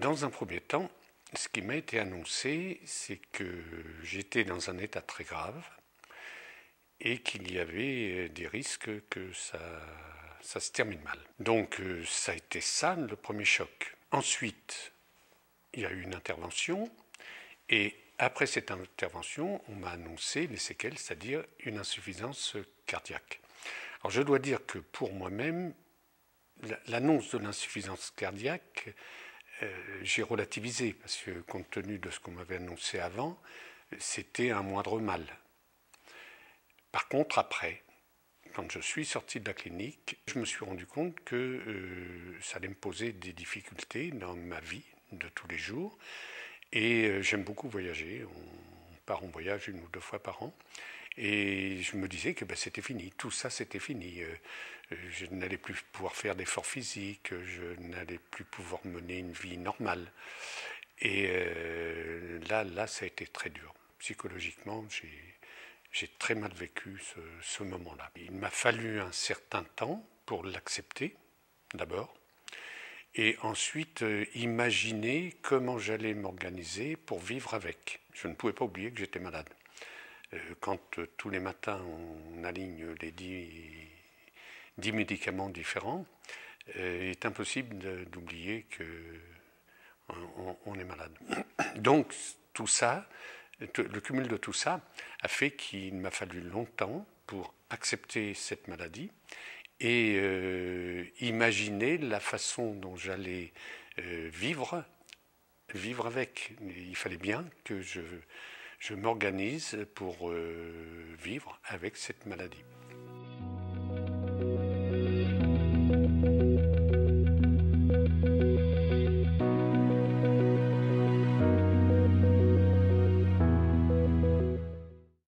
Dans un premier temps, ce qui m'a été annoncé, c'est que j'étais dans un état très grave et qu'il y avait des risques que ça se termine mal. Donc ça a été ça le premier choc. Ensuite, il y a eu une intervention et après cette intervention, on m'a annoncé les séquelles, c'est-à-dire une insuffisance cardiaque. Alors je dois dire que pour moi-même, l'annonce de l'insuffisance cardiaque, j'ai relativisé parce que compte tenu de ce qu'on m'avait annoncé avant, c'était un moindre mal. Par contre, après, quand je suis sorti de la clinique, je me suis rendu compte que ça allait me poser des difficultés dans ma vie de tous les jours. Et j'aime beaucoup voyager. On part en voyage 1 ou 2 fois par an. Et je me disais que c'était fini, tout ça c'était fini. Je n'allais plus pouvoir faire d'efforts physiques, je n'allais plus pouvoir mener une vie normale. Et là, ça a été très dur. Psychologiquement, j'ai très mal vécu ce moment-là. Il m'a fallu un certain temps pour l'accepter, d'abord, et ensuite imaginer comment j'allais m'organiser pour vivre avec. Je ne pouvais pas oublier que j'étais malade. Quand tous les matins on aligne les 10 médicaments différents, il est impossible d'oublier qu'on est malade. Donc tout ça, le cumul de tout ça a fait qu'il m'a fallu longtemps pour accepter cette maladie et imaginer la façon dont j'allais vivre avec. Il fallait bien que je m'organise pour vivre avec cette maladie.